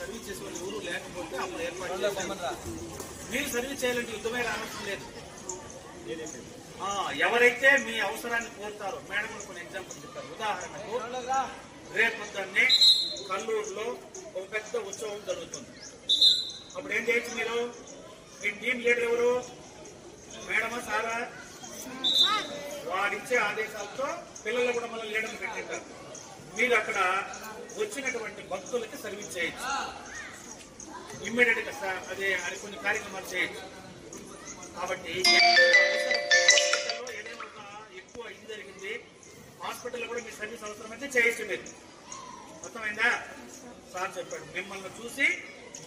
Service చేసే వాళ్ళు ఎవరు లేకపోతే అప్పుడు ఏర్పాటు చేశారు. మీరు సర్వీస్ చేయాలంటే యుద్ధమే రావడం లేదు. ఎవరైతే మీ అవసరాన్ని కోరుతారో, మేడం కొన్ని ఎగ్జాంపుల్ చెప్తారు. ఉదాహరణకు రేపొద్దున్నే కల్లూరులో ఒక పెద్ద ఉత్సవం జరుగుతుంది. అప్పుడు ఏం చేయొచ్చు మీరు? మీ టీం లీడర్ ఎవరు? మేడమా సారా? వాడిచ్చే ఆదేశాలతో పిల్లలు కూడా మళ్ళీ లీడర్లు పెట్టింటారు. మీరు అక్కడ వచ్చినటువంటి భక్తులకి సర్వీస్ చేయొచ్చు. ఇమ్మీడియట్ గా అది కొన్ని కార్యక్రమాలు చేయొచ్చు. కాబట్టి ఏదైనా ఎక్కువ ఇది జరిగింది, హాస్పిటల్లో కూడా మీ సర్వీస్ అవసరమైతే చేయొచ్చు. మీరు అర్థమైందా? సార్ చెప్పాడు. మిమ్మల్ని చూసి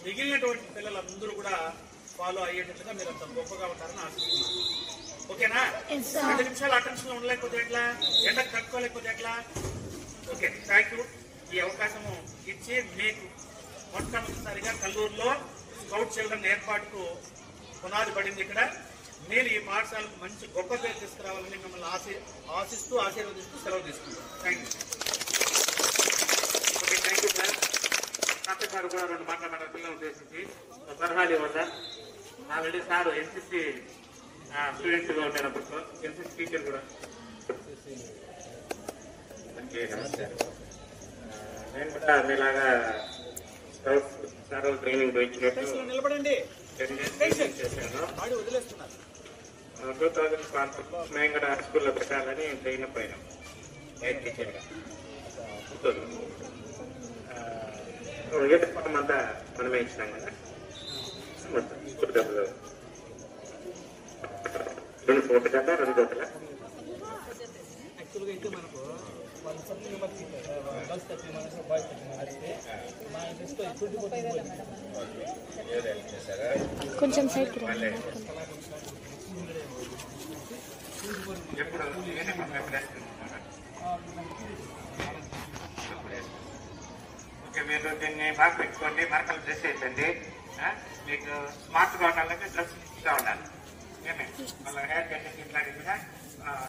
మిగిలినటువంటి పిల్లలందరూ కూడా ఫాలో అయ్యేటట్టుగా మీరు అంత గొప్పగా ఉంటారని ఆశిస్తున్నాను. ఓకేనా? 2 నిమిషాలు అటెన్షన్ లో ఉండలేకపోతే ఎట్లా? ఎండకు కట్టుకోలేకపోతే ఎట్లా? Okay, thank you. ఈ అవకాశము ఇచ్చి మీకు మొట్టమొదటిసారిగా కల్లూరులో స్కౌట్ చిల్డ్రన్ ఏర్పాటుకు పునాది పడింది. ఇక్కడ నేను ఈ పాఠశాలకు మంచి గొప్ప పేరు తీసుకురావాలని మిమ్మల్ని ఆశిస్తూ ఆశీర్వదిస్తూ సెలవు తీసుకుంటాను. Thank you. Okay, thank you sir. Doctor గారు కూడా 2 మాట్లాడారు పిల్లలు ఉద్దేశించి. సలహాలు ఇవ్వదా? ఆల్రెడీ సార్ ఎన్సిసి స్టూడెంట్స్ గా ఉంటారు. అప్పట్లో ఎన్సిసి టీచర్ కూడా. నేను కూడా మీలాగా సార్ ట్రైనింగ్ నిలబడండి చేశాను. 2012 మేము కూడా స్కూల్లో పెట్టాలని ట్రైన్ పోయినాం హెడ్ టీచర్గా. యూనిఫామ్ అంతా మనమే ఇచ్చినాం కదా. మొత్తం స్కూల్ డబ్బులు 2 జత 2 జతల. యాక్చువల్గా అయితే మనకు కొంచెం సైడ్కి ఎప్పుడు ఓకే, మీరు దీన్ని బాగా పెట్టుకోండి. మరకలు డ్రెస్ వేసండి. మీకు స్మార్ట్గా ఉండాలంటే డ్రెస్ గా ఉండాలి. ఏమే మళ్ళీ హెయిర్ కటింగ్ ఇట్లాంటివి